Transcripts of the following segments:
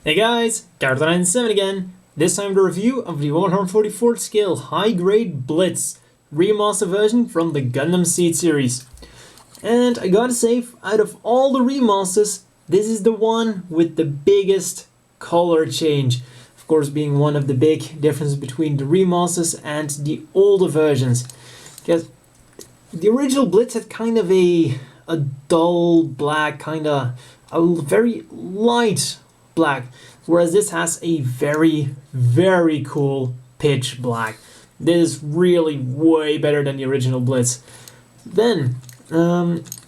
Hey guys, Gareth97 again. This time the review of the 144th scale high-grade Blitz remaster version from the Gundam Seed series. And I gotta say, out of all the remasters, this is the one with the biggest color change. Of course, being one of the big differences between the remasters and the older versions. Because the original Blitz had kind of a dull black, kind of a very light black, whereas this has a very cool pitch black. This is really way better than the original Blitz. Then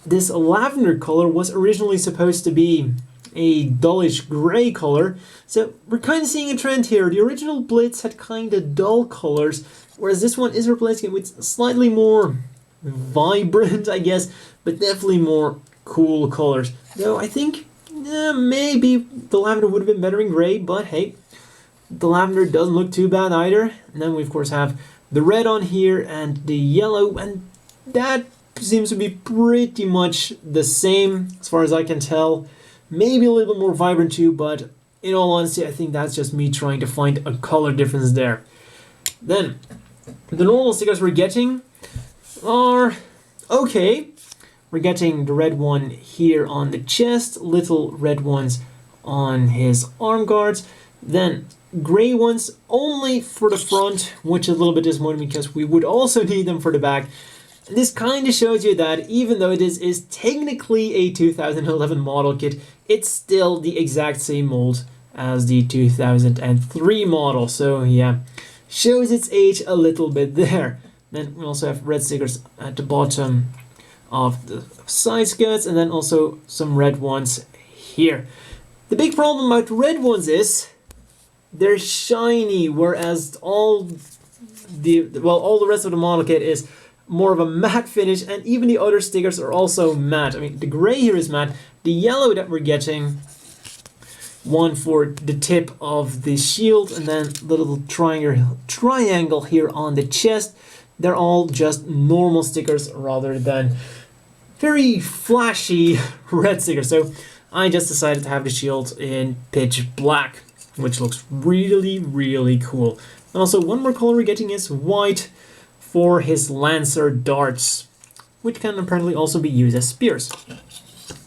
this lavender color was originally supposed to be a dullish gray color, so we're kind of seeing a trend here. The original Blitz had kind of dull colors, whereas this one is replacing it with slightly more vibrant, I guess, but definitely more cool colors. Though I think maybe the lavender would have been better in gray, but hey, the lavender doesn't look too bad either. And then we of course have the red on here and the yellow, and that seems to be pretty much the same as far as I can tell. Maybe a little bit more vibrant too, but in all honesty, I think that's just me trying to find a color difference there. Then, the normal stickers we're getting are okay. We're getting the red one here on the chest, little red ones on his arm guards, then gray ones only for the front, which is a little bit disappointing because we would also need them for the back. And this kind of shows you that even though this is technically a 2011 model kit, it's still the exact same mold as the 2003 model. So yeah, shows its age a little bit there. Then we also have red stickers at the bottom of the side skirts, and then also some red ones here. The big problem about the red ones is they're shiny, whereas all the rest of the model kit is more of a matte finish, and even the other stickers are also matte. I mean, the gray here is matte. The yellow that we're getting, one for the tip of the shield, and then the little triangle here on the chest, they're all just normal stickers rather than very flashy red stickers. So I just decided to have the shield in pitch black, which looks really cool. And also one more color we're getting is white for his Lancer darts, which can apparently also be used as spears.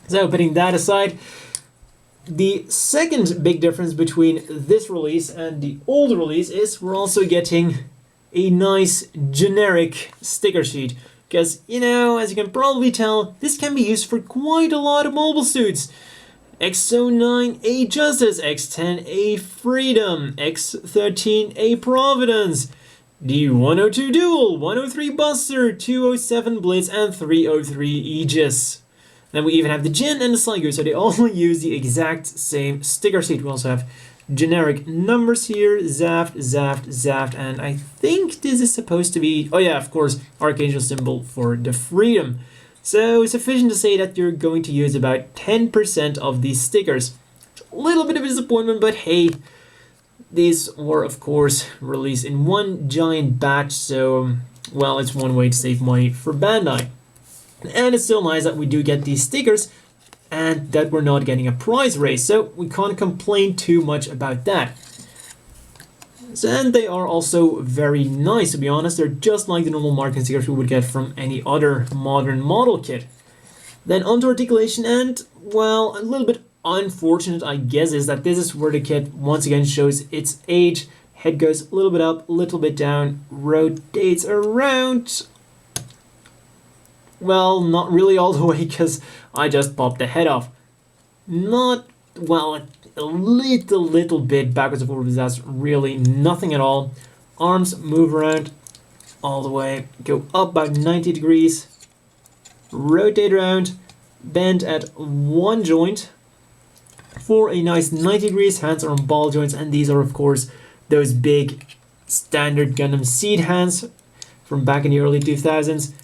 So putting that aside, the second big difference between this release and the older release is we're also getting a nice generic sticker sheet. Because, you know, as you can probably tell, this can be used for quite a lot of mobile suits. X09A Justice, X10A Freedom, X13A Providence, the 102 Duel, 103 Buster, 207 Blitz, and 303 Aegis. Then we even have the Jin and the Sligo, so they all use the exact same sticker sheet. We also have generic numbers here, Zaft, and I think this is supposed to be, oh yeah, of course, Archangel symbol for the freedom. So it's sufficient to say that you're going to use about 10% of these stickers. A little bit of a disappointment, but hey, these were of course released in one giant batch, so well, it's one way to save money for Bandai. And it's still nice that we do get these stickers and that we're not getting a prize raise, so we can't complain too much about that. And they are also very nice, to be honest. They're just like the normal marking stickers we would get from any other modern model kit. Then onto articulation, and well, a little bit unfortunate, I guess, is that this is where the kit once again shows its age. Head goes a little bit up, a little bit down, rotates around. Well, not really all the way, because I just popped the head off. Not, well, a little bit backwards and forwards, that's really nothing at all. Arms move around all the way, go up about 90 degrees, rotate around, bend at one joint for a nice 90 degrees. Hands are on ball joints, and these are of course those big standard Gundam Seed hands from back in the early 2000s.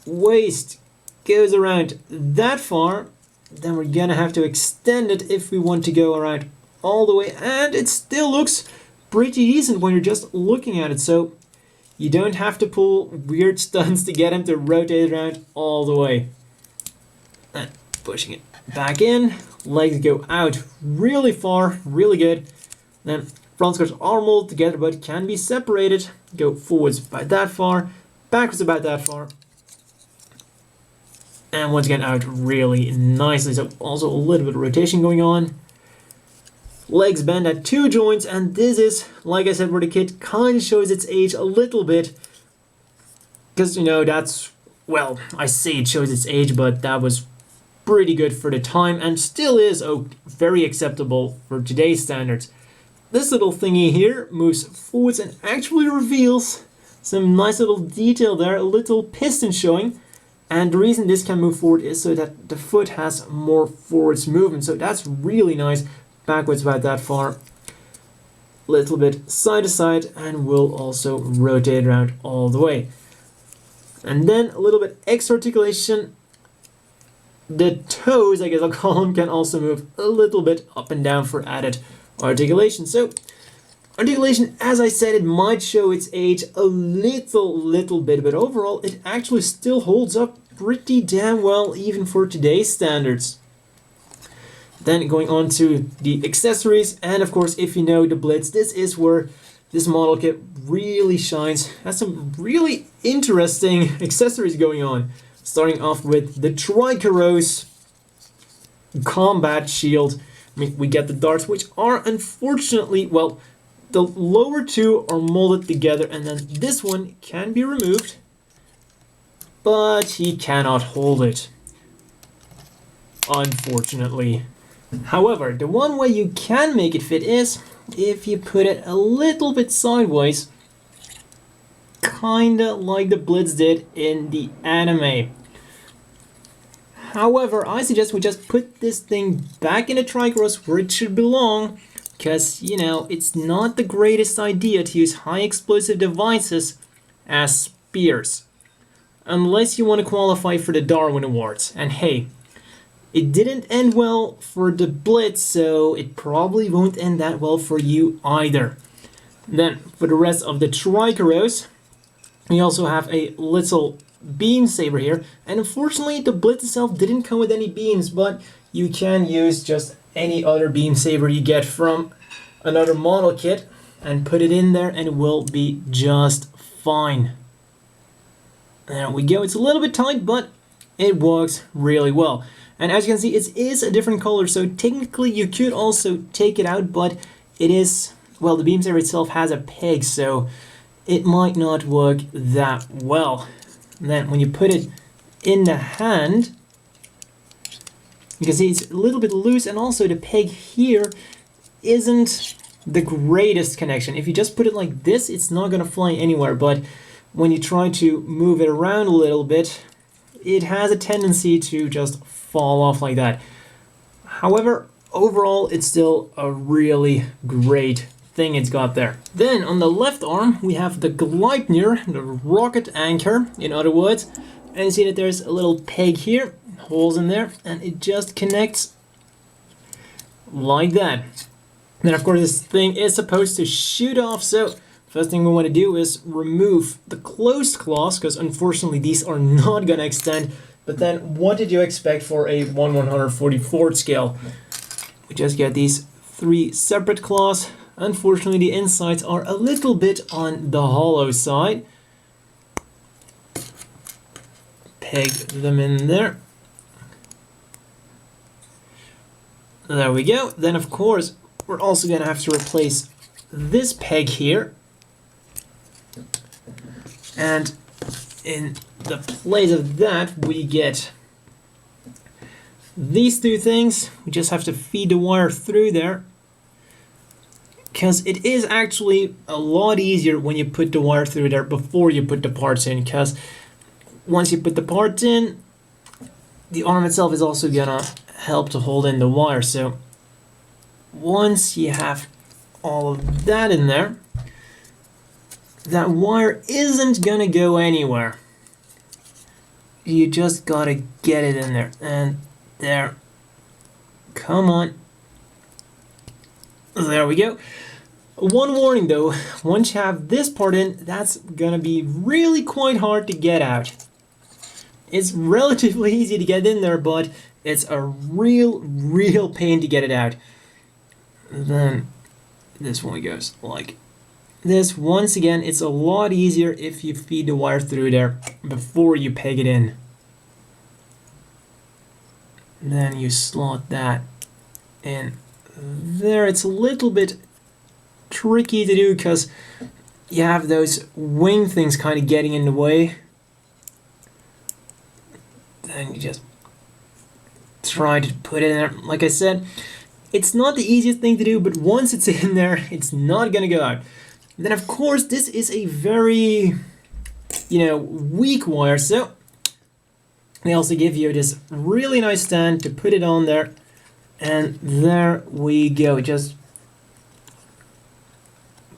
Waist goes around that far, then we're gonna have to extend it if we want to go around all the way, and it still looks pretty decent when you're just looking at it, so you don't have to pull weird stunts to get him to rotate around all the way. pushing it back in, legs go out really far, really good. Then front skirts are molded together but can be separated. Go forwards about that far, backwards about that far. And once again out really nicely, so also a little bit of rotation going on. Legs bend at 2 joints, and this is, like I said, where the kit kind of shows its age a little bit. Because, you know, that's, well, I say it shows its age, but that was pretty good for the time and still is very acceptable for today's standards. This little thingy here moves forwards and actually reveals some nice little detail there, a little piston showing. And the reason this can move forward is so that the foot has more forwards movement. So that's really nice. Backwards about that far. Little bit side to side, and we'll also rotate around all the way. And then a little bit extra articulation. The toes, I guess I'll call them, can also move a little bit up and down for added articulation. So articulation, as I said, it might show its age a little bit, but overall it actually still holds up pretty damn well even for today's standards. Then going on to the accessories, and of course if you know the Blitz, this is where this model kit really shines. Has some really interesting accessories going on. Starting off with the Tricaros combat shield. I mean, we get the darts, which are unfortunately, well, the lower two are molded together, and then this one can be removed, but he cannot hold it, unfortunately. However, the one way you can make it fit is if you put it a little bit sideways, kinda like the Blitz did in the anime. However, I suggest we just put this thing back in the Tricaros where it should belong, because, you know, it's not the greatest idea to use high explosive devices as spears, unless you want to qualify for the Darwin Awards. And hey, it didn't end well for the Blitz, so it probably won't end that well for you either. Then, for the rest of the Tricaros, we also have a little beam saber here, and unfortunately the Blitz itself didn't come with any beams, but you can use just any other beam saber you get from another model kit and put it in there and it will be just fine. There we go. It's a little bit tight, but it works really well. And as you can see, it is a different color, so technically you could also take it out, but it is, well, the beam saber itself has a peg, so it might not work that well. And then when you put it in the hand, you can see it's a little bit loose, and also the peg here isn't the greatest connection. If you just put it like this, it's not going to fly anywhere, but when you try to move it around a little bit, it has a tendency to just fall off like that. However, overall, it's still a really great thing it's got there. Then on the left arm, we have the Gleipnir, the rocket anchor, in other words. And you see that there's a little peg here, holes in there, and it just connects like that. Then of course this thing is supposed to shoot off, so first thing we want to do is remove the closed claws, because unfortunately these are not going to extend. But then what did you expect for a 1/144 scale? We just get these 3 separate claws. Unfortunately the insides are a little bit on the hollow side. Peg them in there. There we go. Then of course we're also going to have to replace this peg here. And in the place of that we get these 2 things. We just have to feed the wire through there, because it is actually a lot easier when you put the wire through there before you put the parts in, because once you put the parts in, the arm itself is also gonna help to hold in the wire. So once you have all of that in there, that wire isn't gonna go anywhere. You just gotta get it in there, and there, come on, there we go. One warning though, once you have this part in, that's gonna be really quite hard to get out. It's relatively easy to get in there, but it's a real pain to get it out. Then this one goes like this. Once again, it's a lot easier if you feed the wire through there before you peg it in. Then you slot that in there. It's a little bit tricky to do because you have those wing things kind of getting in the way. Then you just try to put it in there. Like I said, it's not the easiest thing to do, but once it's in there, it's not gonna go out. And then of course, this is a very, weak wire, so they also give you this really nice stand to put it on there. And there we go. Just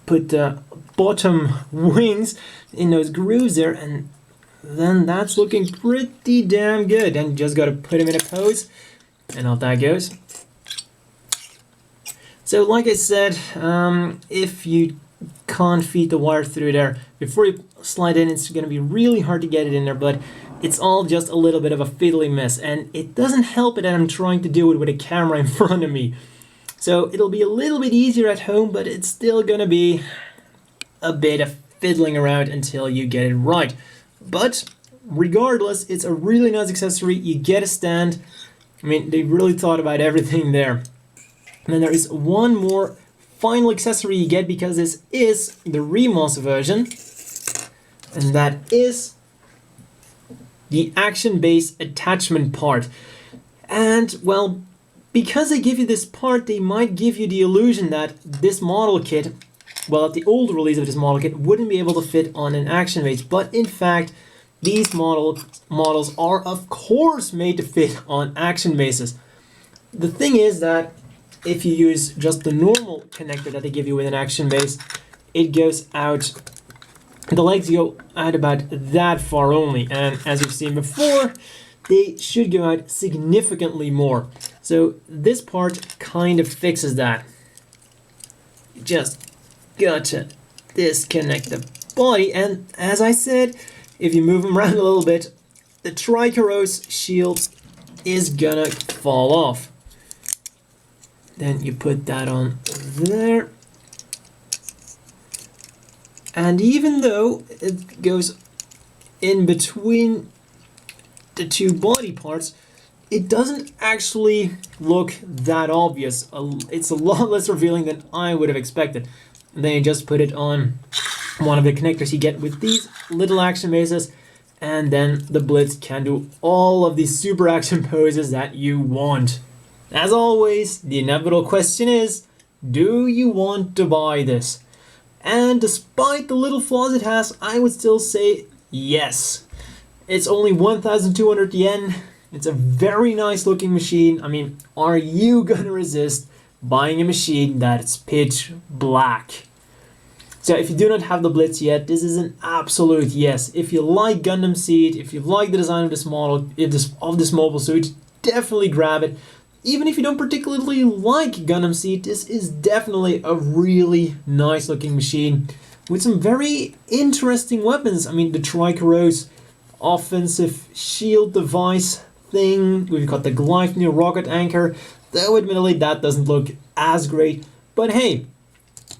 put the bottom wings in those grooves there, and then that's looking pretty damn good. And you just gotta put them in a pose, and off that goes. So like I said, if you can't feed the wire through there before you slide in, it's gonna be really hard to get it in there, but it's all just a little bit of a fiddly mess, and it doesn't help it that I'm trying to do it with a camera in front of me. So it'll be a little bit easier at home, but it's still gonna be a bit of fiddling around until you get it right. But regardless, it's a really nice accessory. You get a stand. I mean, they really thought about everything there. And then there is one more final accessory you get, because this is the remaster version, and that is the action base attachment part. And well, because they give you this part, they might give you the illusion that this model kit, well, the old release of this model kit wouldn't be able to fit on an action base, but in fact these models are of course made to fit on action bases. The thing is that if you use just the normal connector that they give you with an action base, it goes out, the legs go out about that far only, and as you've seen before, they should go out significantly more. So this part kind of fixes that. You just got to disconnect the body, and as I said, if you move them around a little bit, the tri-corrosive shield is gonna fall off. Then you put that on there. And even though it goes in between the two body parts, it doesn't actually look that obvious. It's a lot less revealing than I would have expected. And then you just put it on one of the connectors you get with these little action bases, and then the Blitz can do all of these super action poses that you want. As always, the inevitable question is, do you want to buy this? And despite the little flaws it has, I would still say yes. It's only 1,200 yen. It's a very nice looking machine. I mean, are you gonna resist buying a machine that's pitch black? So if you do not have the Blitz yet, this is an absolute yes. If you like Gundam Seed, if you like the design of this model, of this mobile suit, definitely grab it. Even if you don't particularly like Gundam Seed, this is definitely a really nice looking machine with some very interesting weapons. I mean, the tri-corrosive offensive shield device thing, we've got the Gleipnir rocket anchor, though admittedly that doesn't look as great, but hey,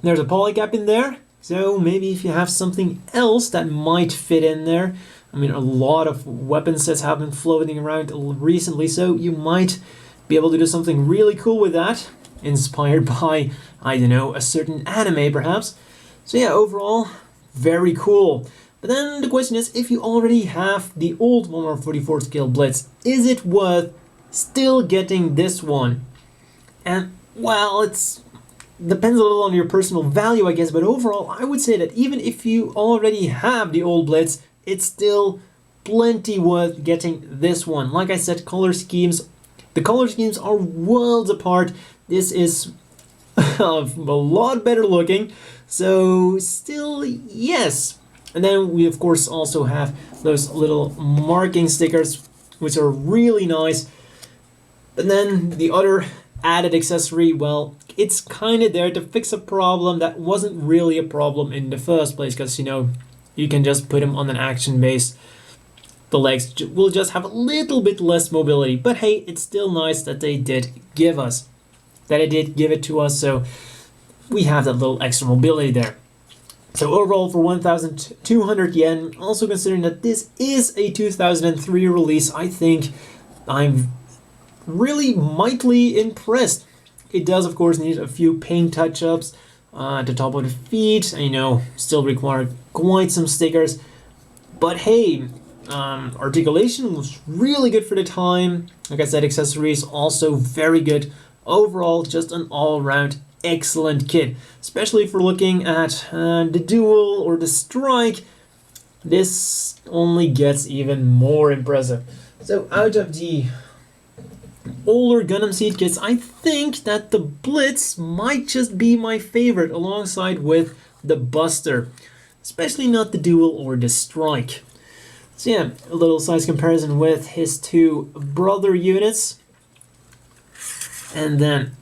there's a poly cap in there, so maybe if you have something else that might fit in there. I mean, a lot of weapon sets have been floating around recently, so you might be able to do something really cool with that, inspired by, I don't know, a certain anime perhaps. So yeah, overall, very cool. But then the question is, if you already have the old 144 scale Blitz, is it worth still getting this one? And well, it depends a little on your personal value, I guess, but overall I would say that even if you already have the old Blitz, it's still plenty worth getting this one. Like I said, the color schemes are worlds apart. This is a lot better looking, so still yes. And then we of course also have those little marking stickers, which are really nice. And then the other added accessory, well, it's kind of there to fix a problem that wasn't really a problem in the first place, because you can just put them on an action base. the legs will just have a little bit less mobility. But hey, it's still nice that they did give it to us, so we have that little extra mobility there. So overall, for 1,200 yen, also considering that this is a 2003 release, I think I'm really mightily impressed. It does, of course, need a few paint touch-ups at the top of the feet, and, you know, still require quite some stickers. But hey, articulation was really good for the time. Like I said, accessories also very good. Overall, just an all-around excellent kit, especially for looking at the duel or the strike. This only gets even more impressive. So out of the older Gundam Seed kits, I think that the Blitz might just be my favorite, alongside with the Buster, especially not the duel or the strike. So yeah, a little size comparison with his two brother units. And then,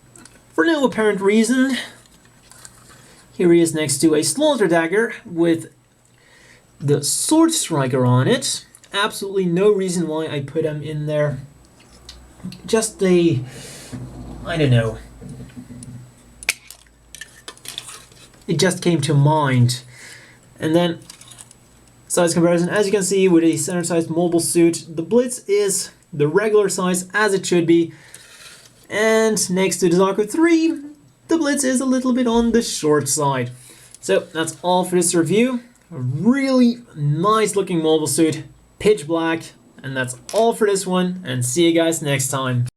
for no apparent reason, here he is next to a Slaughter Dagger with the Sword Striker on it. Absolutely no reason why I put him in there. Just I don't know. It just came to mind. And then, size comparison, as you can see, with a center sized mobile suit, the Blitz is the regular size as it should be. And next to the Zaku 3, the Blitz is a little bit on the short side. So that's all for this review. A really nice looking mobile suit, pitch black. And that's all for this one, and see you guys next time.